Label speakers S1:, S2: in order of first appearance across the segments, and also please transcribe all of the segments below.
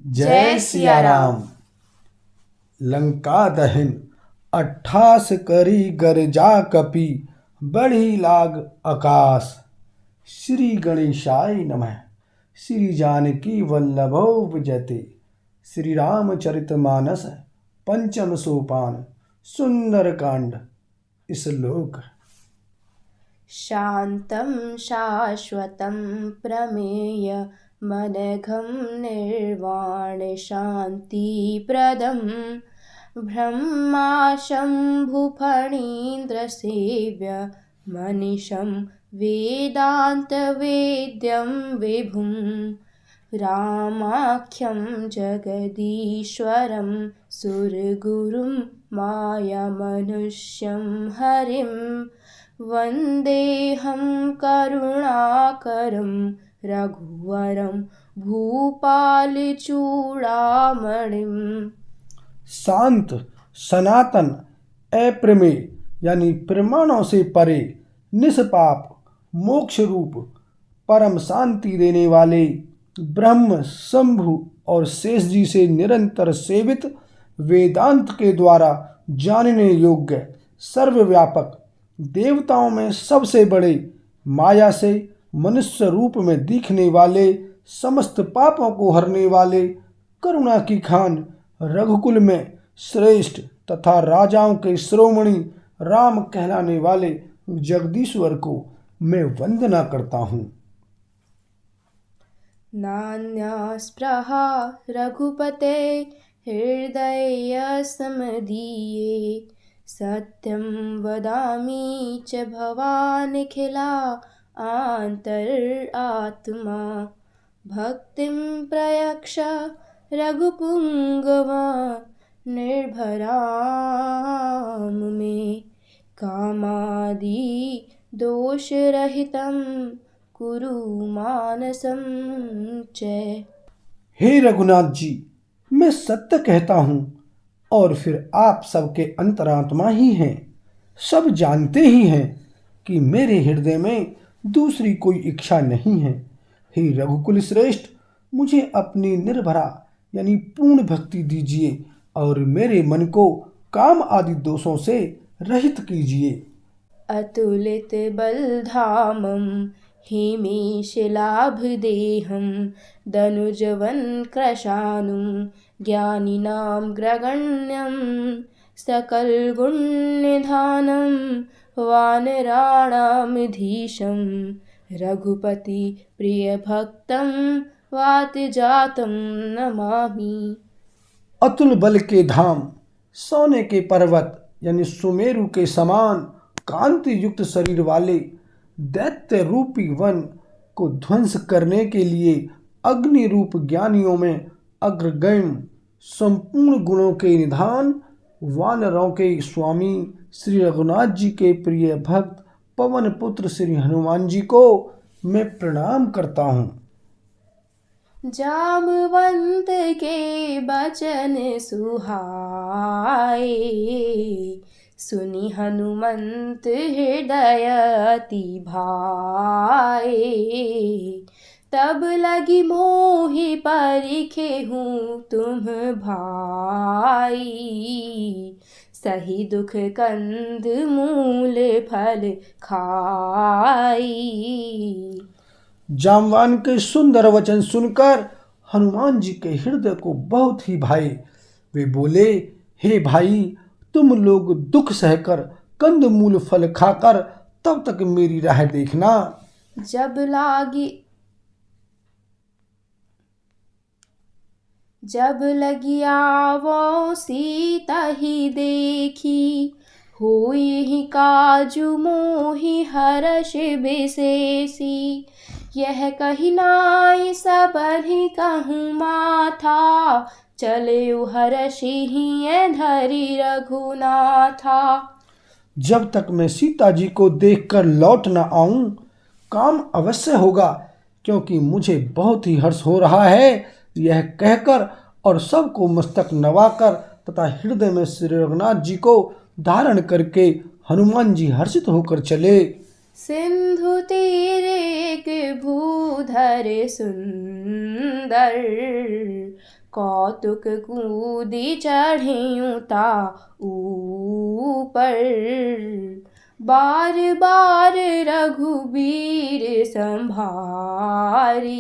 S1: जय सिया राम। लंका दहन 28 करी गरजा कपि बढ़ी लाग आकाश। श्री गणेशाय नमः। श्री जानकी वल्लभो विजयते। श्री रामचरितमानस पंचम सोपान सुंदर कांड श्लोक।
S2: शान्तं शाश्वतं प्रमेय मनघं निर्वाणशान्तिप्रदं ब्रह्मा शम्भुफणीन्द्रसेव्य मनीषं वेदान्तवेद्यं विभुं रामाख्यं जगदीश्वरं सुरगुरुं मायामनुष्यं हरिं वन्देऽहं करुणाकरं रघुवरं भूपालचूड़ामणिम्।
S1: शांत, सनातन, अप्रमेय यानी प्रमाणों से परे, निष्पाप, मोक्ष रूप, परम शांति देने वाले ब्रह्म, शंभु और शेष जी से निरंतर सेवित, वेदांत के द्वारा जानने योग्य, सर्वव्यापक, देवताओं में सबसे बड़े, माया से मनुष्य रूप में दिखने वाले, समस्त पापों को हरने वाले, करुणा की खान, रघुकुल में श्रेष्ठ तथा राजाओं के शिरोमणि राम कहलाने वाले जगदीश्वर को मैं वंदना करता हूँ।
S2: नान्या स्पृहा रघुपते हृदय समदीये सत्यं वदामि च भवानिखिला आन्तरात्मा भक्तिं प्रयक्ष रघुपुङ्गव निर्भरां मे कामादि दोषरहितं कुरु मानसं च।
S1: हे रघुनाथ जी, मैं सत्य कहता हूँ और फिर आप सबके अंतरात्मा ही हैं। सब जानते ही हैं कि मेरे हृदय में दूसरी कोई इच्छा नहीं है। हे रघुकुल श्रेष्ठ, मुझे अपनी निर्भरा यानी पूर्ण भक्ति दीजिए और मेरे मन को काम आदि दोषों से रहित कीजिए।
S2: अतुलित बलधामं हिमेशलाभदेहं दनुजवन्कृशानुं ज्ञानिनां ग्रगण्यं सकलगुणनिधानं वानराणामधीशं रघुपति प्रियभक्तं वातजातं नमामि।
S1: अतुल बल के धाम, सोने के पर्वत यानी सुमेरु के समान कांति युक्त शरीर वाले, दैत्य रूपी वन को ध्वंस करने के लिए अग्नि रूप ज्ञानियों में अग्रगण्य, संपूर्ण गुणों के निधान, वानरों के स्वामी श्री रघुनाथ जी के प्रिय भक्त पवन पुत्र श्री हनुमान जी को मैं प्रणाम करता हूँ।
S2: जामवंत के बचन सुहाए सुनि हनुमंत हृदय अति भाए तब लगी मोहि परिखे हूँ तुम भाई सही दुख कंद मूल फल खाई।
S1: जामवान के सुंदर वचन सुनकर हनुमान जी के हृदय को बहुत ही भाए। वे बोले, हे भाई, तुम लोग दुख सहकर कंद मूल फल खाकर तब तक मेरी राह देखना।
S2: जब लगी आवो सीता ही देखी होई ही काजू मोहि हर्ष विशेषी यह कही नाई सबहि कहूँ माथा चले हर्षि ही धरी रघुनाथा।
S1: जब तक मैं सीता जी को देखकर लौट न आऊं, काम अवश्य होगा, क्योंकि मुझे बहुत ही हर्ष हो रहा है। यह कहकर और सबको मस्तक नवाकर तथा हृदय में श्री रघुनाथ जी को धारण करके हनुमान जी हर्षित होकर चले।
S2: सिंधु तीरे एक भूधर सुंदर कौतुक कूदी चढ़ें ता ऊपर। बार बार रघुबीर संभारी,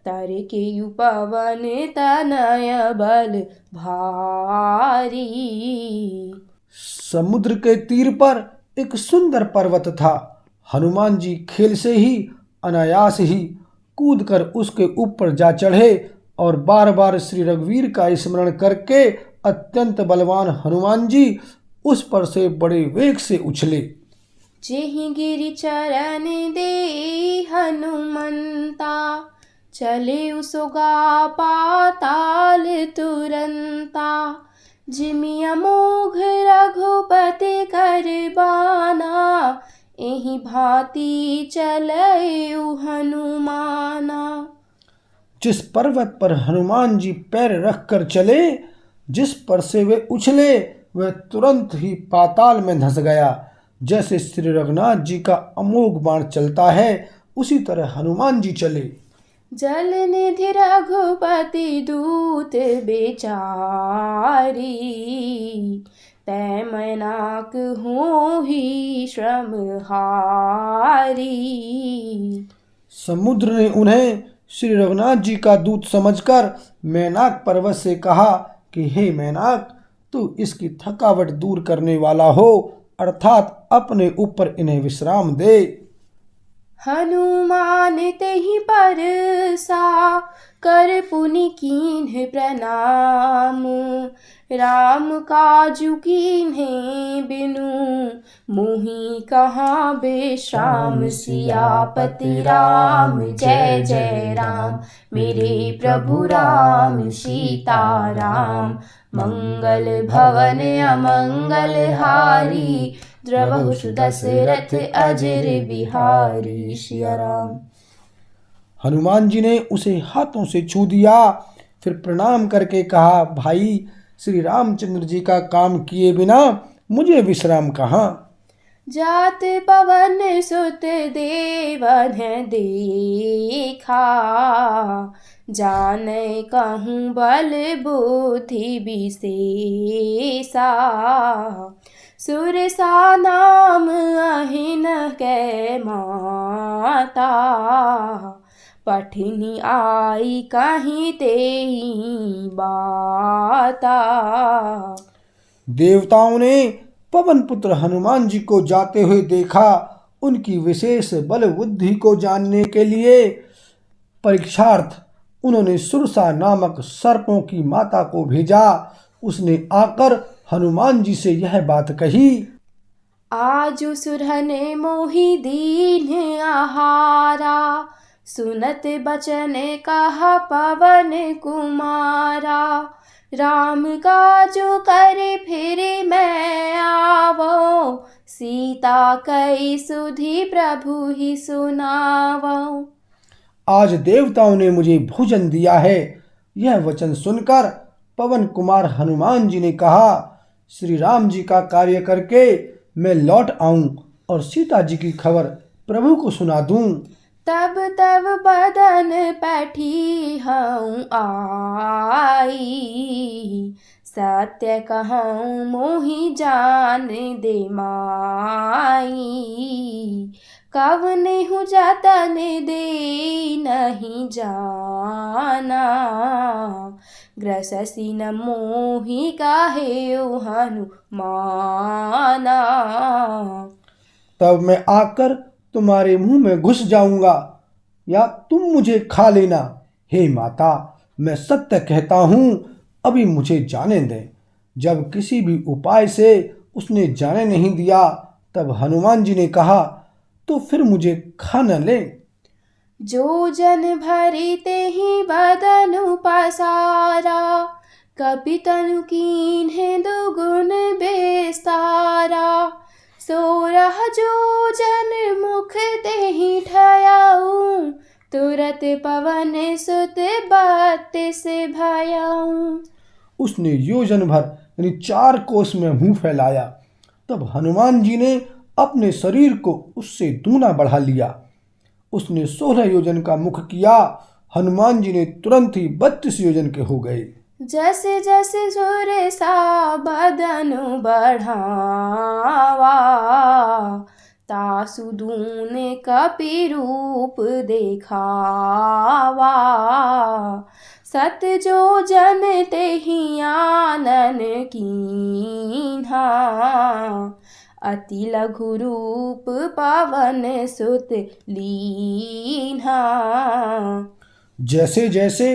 S2: तर के पवन तनय बल भारी।
S1: समुद्र के तीर पर एक सुंदर पर्वत था। हनुमान जी खेल से ही अनायास ही कूदकर उसके ऊपर जा चढ़े और बार बार श्री रघुवीर का स्मरण करके अत्यंत बलवान हनुमान जी उस पर से बड़े वेग से उछले।
S2: जेहि गिरि चरण दे हनुमंता, चले उसोगा पाताल तुरंता। जिमि अमोघ रघुपति कर बाना, एहि भांति चलऊ हनुमाना।
S1: जिस पर्वत पर हनुमान जी पैर रखकर चले, जिस पर से वे उछले, वह तुरंत ही पाताल में धंस गया। जैसे श्री रघुनाथ जी का अमोघ बाण चलता है, उसी तरह हनुमान जी चले।
S2: जल निधि रघुपति दूत बेचारी, तै मैनाक होहि श्रम हारी।
S1: समुद्र ने उन्हें श्री रघुनाथ जी का दूत समझकर मैनाक पर्वत से कहा कि हे मैनाक, तू इसकी थकावट दूर करने वाला हो, अर्थात अपने ऊपर इन्हें विश्राम दे।
S2: हनुमान तेहि परसा, कर पुनि कीन्ह प्रणाम। राम काजु कीन्हे बिनु, मोहि कहाँ विश्राम। सियापति राम जय जय राम, मेरे प्रभु राम सीताराम। मंगल भवन अमंगल हारी, द्रवहु दशरथ अजर बिहारी। सिया राम।
S1: हनुमान जी ने उसे हाथों से छू दिया, फिर प्रणाम करके कहा, भाई श्री रामचंद्र जी का काम किए बिना मुझे विश्राम कहाँ।
S2: जात पवन सुत देवन देखा, जानै कहूँ बल बुद्धि विशेषा। सुरसा नाम अहिन कै माता, पठनी आई कहीं तेई बाता।
S1: देवताओं ने पवन पुत्र हनुमान जी को जाते हुए देखा। उनकी विशेष बल बुद्धि को जानने के लिए परीक्षार्थ उन्होंने सुरसा नामक सर्पों की माता को भेजा। उसने आकर हनुमान जी से यह बात कही,
S2: आजु सुरहन मोहि दीन आहारा, सुनत बचन कहा पवन कुमारा। राम काजु करे फिर मैं आवो, सीता कई सुधि प्रभु ही सुनावो।
S1: आज देवताओं ने मुझे भोजन दिया है। यह वचन सुनकर पवन कुमार हनुमान जी ने कहा, श्री राम जी का कार्य करके मैं लौट आऊं और सीता जी की खबर प्रभु को सुना दूं।
S2: तब तब बदन पैठी हूँ आई, सत्य कहूँ मोहि जान दे माई। कवने हूँ जतन दे नहीं जाना, ग्रससी न मोहि काहे हनुमाना।
S1: तब मैं आकर तुम्हारे मुंह में घुस जाऊंगा या तुम मुझे खा लेना। हे माता, मैं सत्य कहता हूँ, अभी मुझे जाने दें। जब किसी भी उपाय से उसने जाने नहीं दिया, तब हनुमान जी ने कहा, तो फिर मुझे खा न ले।
S2: जो जन भरी तेहि बदन पसारा, कपि तनु कीन्हे दुगुन बेस्तारा। सोरह जो जन मुख तेहि ठयाऊं, तुरत पवन सुत बत्तीस भयाऊं।
S1: उसने योजन भर यानी 4 कोस में मुंह फैलाया। तब हनुमान जी ने अपने शरीर को उससे दूना बढ़ा लिया। उसने 16 योजन का मुख किया हनुमान जी ने तुरंत ही 32 योजन के हो गए।
S2: जैसे जैसे सुर सा बदन बढ़ावा, तासु दूने कपि रूप देखावा। सत जो जन तेहि आनन कीन्हा, अति लघु रूप पवन सुत लीन्हा।
S1: जैसे जैसे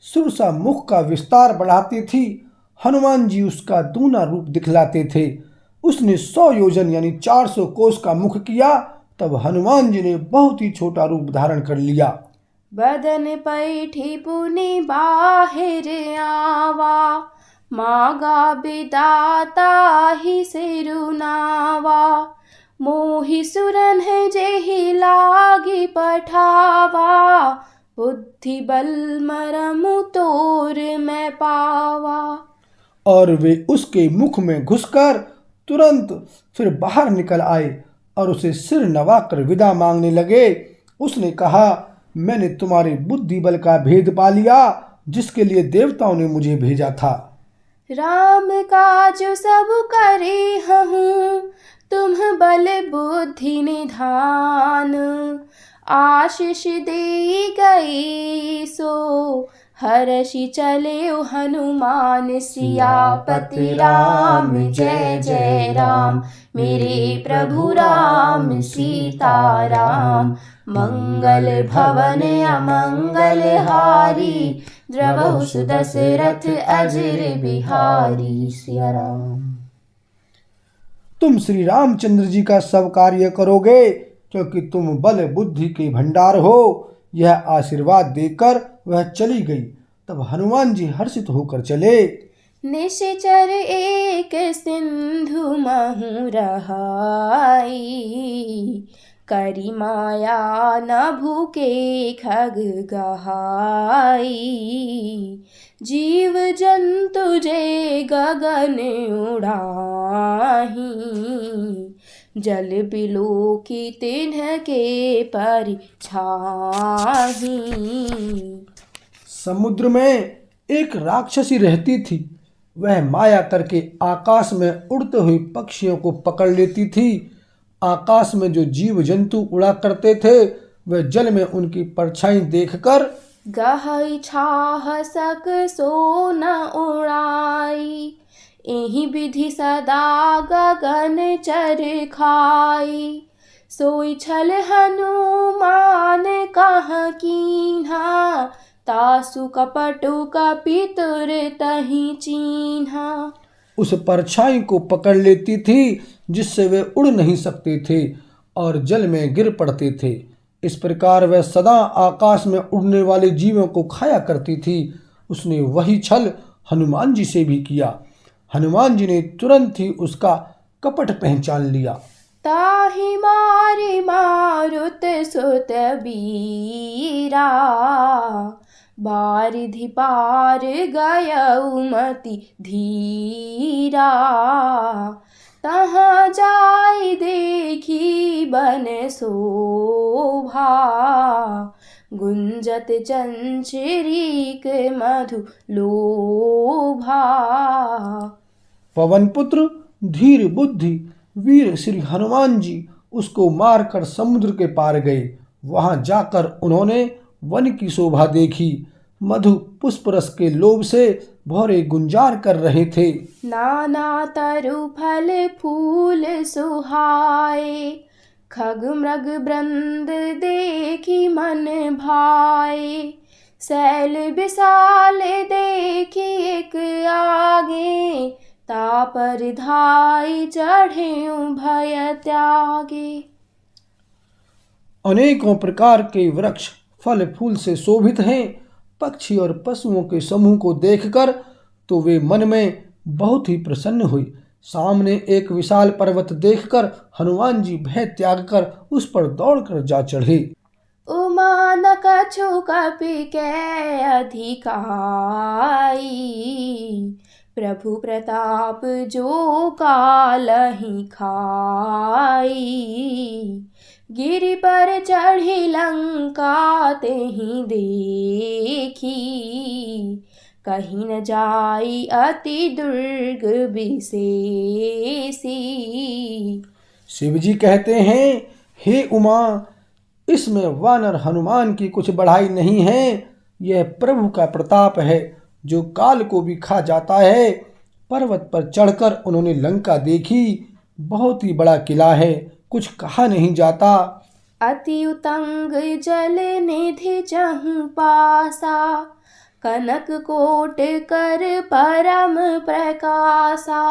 S1: सुरसा मुख का विस्तार बढ़ाती थी, हनुमान जी उसका दूना रूप दिखलाते थे। उसने 100 योजन यानी 400 कोस का मुख किया, तब हनुमान जी ने बहुत ही छोटा रूप धारण कर लिया।
S2: बदन पैठी पुनि बाहिर आवा, मागा बिदाता ही सिरुनावा। मोहि सुरन जेहि लागी पठावा, बुद्धि बल मरमु तोर मैं पावा।
S1: और वे उसके मुख में घुसकर तुरंत फिर बाहर निकल आए और उसे सिर नवाकर विदा मांगने लगे। उसने कहा, मैंने तुम्हारे बुद्धि बल का भेद पा लिया, जिसके लिए देवताओं ने मुझे भेजा था।
S2: राम काज सब करे हूँ, तुम बल बुद्धि निधान। आशीष दे गई सो हर्षि चले हनुमान। सियापति राम जय जय राम, मेरे प्रभु राम सीताराम। मंगल भवन अमंगल हारी, द्रवहु सुदशरथ अजर बिहारी। सिया राम।
S1: तुम श्री रामचंद्र जी का सब कार्य करोगे, क्योंकि तुम बल बुद्धि के भंडार हो। यह आशीर्वाद देकर वह चली गई। तब हनुमान जी हर्षित होकर चले।
S2: निश्चर एक सिंधु महु रहाई, करी माया न भूके खग गहाई। जीव जंतु जे गगन उड़ाही, जल बिलो की तिन्ह के परिछाही।
S1: समुद्र में एक राक्षसी रहती थी। वह माया करके आकाश में उड़ते हुए पक्षियों को पकड़ लेती थी। आकाश में जो जीव जंतु उड़ा करते थे, वह जल में उनकी परछाई देखकर
S2: गहई छाह सक सो न उड़ाई। एहि विधि सदा गगन चर खाई। सोई छल हनुमान कहाँ कीन्हा, तासु कपटु कपितुर तहि चीन्हा।
S1: उस परछाई को पकड़ लेती थी, जिससे वे उड़ नहीं सकते थे और जल में गिर पड़ते थे। इस प्रकार वह सदा आकाश में उड़ने वाले जीवों को खाया करती थी। उसने वही छल हनुमान जी से भी किया। हनुमान जी ने तुरंत ही उसका कपट पहचान लिया।
S2: ताहि मारि मारुत सुत बीरा, बारिधि पार गयउ मति धीरा। तहाँ जाय देखी बन शोभा, गुंजत चंचरीक मधु लोभा।
S1: पवन पुत्र धीर बुद्धि वीर श्री हनुमान जी उसको मारकर समुद्र के पार गए। वहां जाकर उन्होंने वन की शोभा देखी। मधु पुष्प रस के लोभ से भौरे गुंजार कर रहे थे।
S2: नाना तरु फल फूल सुहाए, खग मृग वृंद देखी मन भाए। शैल विशाल देखी एक आगे, तापर धाई चढ़े भय त्यागे।
S1: अनेकों प्रकार के वृक्ष फल फूल से शोभित हैं। पक्षी और पशुओं के समूह को देखकर तो वे मन में बहुत ही प्रसन्न हुई। सामने एक विशाल पर्वत देखकर हनुमान जी भय त्याग कर उस पर दौड़कर जा चढ़े।
S2: उमा न कछु कपि के अधिकाई, प्रभु प्रताप जो कालहि खाई। गिरि पर चढ़ी लंका तेहि देखी, कहीं न जाई अति दुर्ग विशेषी।
S1: शिव जी कहते हैं, हे उमा, इसमें वानर हनुमान की कुछ बढ़ाई नहीं है। यह प्रभु का प्रताप है जो काल को भी खा जाता है। पर्वत पर चढ़कर उन्होंने लंका देखी। बहुत ही बड़ा किला है, कुछ कहा नहीं जाता।
S2: अति उतंग जल निधि जहु पासा, कनक कोट कर परम प्रकाशा।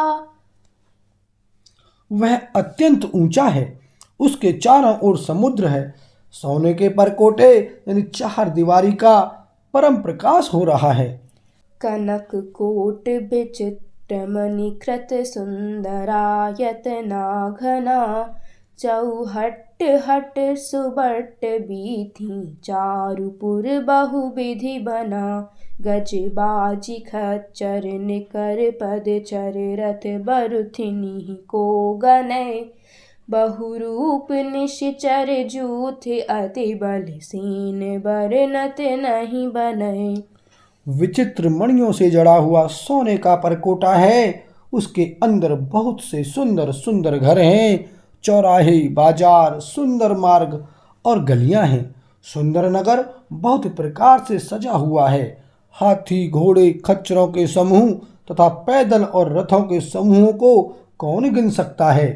S1: वह अत्यंत ऊंचा है, उसके चारों ओर समुद्र है। सोने के परकोटे यानी चार दीवारी का परम प्रकाश हो रहा है।
S2: कनक कोट विचित्र मणिकृत सुंदरायतना घना, चौहट हट सुबट बीथी चारुपुर बहुविधि बना। गज बाजी खच्चर निकर पद चर रथ बरुथिनी को गनय, बहुरूप निश्चर जूथ अति बल सेन बरनत नहीं बनय।
S1: विचित्र मणियों से जड़ा हुआ सोने का परकोटा है। उसके अंदर बहुत से सुंदर सुंदर घर हैं। चौराहे, बाजार, सुंदर मार्ग और गलियां हैं। सुंदर नगर बहुत प्रकार से सजा हुआ है। हाथी, घोड़े, खच्चरों के समूह तथा पैदल और रथों के समूहों को कौन गिन सकता है।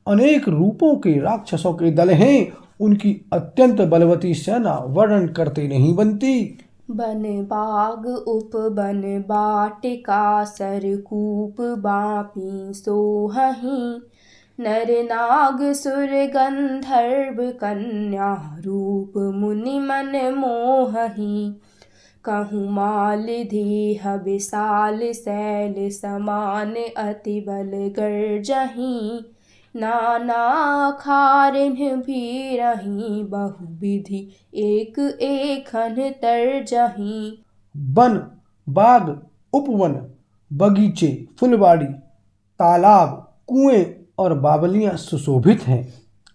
S1: अनेक रूपों के राक्षसों के दल हैं। उनकी अत्यंत बलवती सेना वर्णन करते नहीं बनती।
S2: बन बाग उप बन बाटिका सरकूप बापी सोहहीं, नर नाग सुर गंधर्व कन्या रूप मुनि मन मोहहीं। कहूँ माल देह विशाल शैल समान अति बल गर्जहीं, नाना खारिन भी रही बहुविधि एक एखन तरजहीं।
S1: वन, बाग, उपवन, बगीचे, फुलवाड़ी, तालाब, कुएं और बावलियां सुशोभित हैं।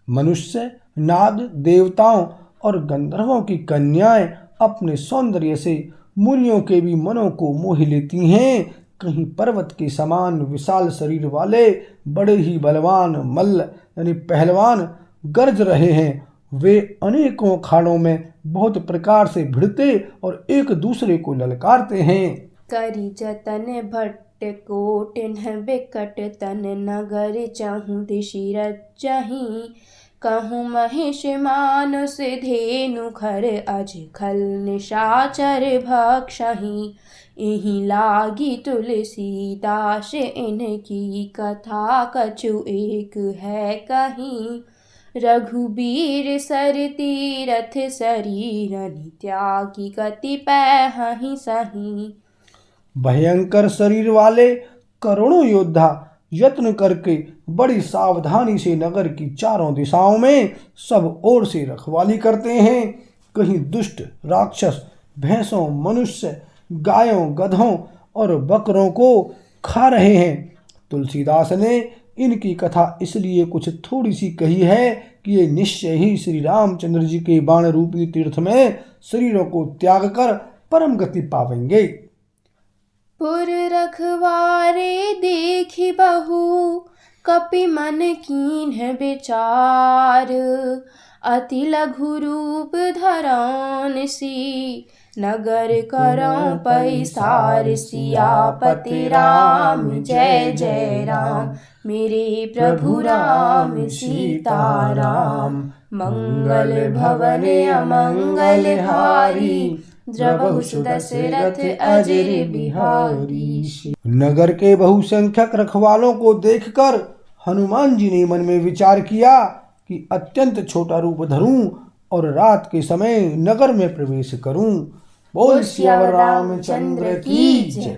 S1: मनुष्य, नाग, देवताओं और गंधर्वों की कन्याएं अपने सौंदर्य से मुनियों के भी मनों को मोह लेती हैं। कहीं पर्वत के समान विशाल शरीर वाले बड़े ही बलवान मल्ल यानी पहलवान गरज रहे हैं। वे अनेकों खाड़ों में बहुत प्रकार से भिड़ते और एक दूसरे को ललकारते हैं।
S2: करी जतन भट्ट कोटिन बिकट तन नगर चहु दिशि रज्जहीं। कहूँ महिष मानुष धेनु खर अज खल निशाचर भक्षहीं। इहि लागी तुलसीदास इनकी कथा कछु एक है कहीं। रघुबीर सर तीरथ शरीरनि त्यागी गति पैहहि सहीं।
S1: भयंकर शरीर वाले करोड़ों योद्धा यत्न करके बड़ी सावधानी से नगर की चारों दिशाओं में सब ओर से रखवाली करते हैं। कहीं दुष्ट राक्षस भैंसों, मनुष्य, गायों, गधों और बकरों को खा रहे हैं। तुलसीदास ने इनकी कथा इसलिए कुछ थोड़ी सी कही है कि ये निश्चय ही श्री रामचंद्र जी के बाण रूपी तीर्थ में शरीरों को त्याग कर परम गति पावेंगे।
S2: पुर रखवारे देखी बहु कपि मन कीन्ह विचार। अति लघु रूप धरौन सी नगर करौं पैसार। सियापति राम जय जय राम, मेरे प्रभु राम सीताराम। मंगल भवन अमंगल हारी, द्रवहु दशरथ अजर बिहारी।
S1: नगर के बहुसंख्यक रखवालों को देखकर हनुमान जी ने मन में विचार किया कि अत्यंत छोटा रूप धरूं और रात के समय नगर में प्रवेश करूं। बोल सियावर रामचंद्र की जय।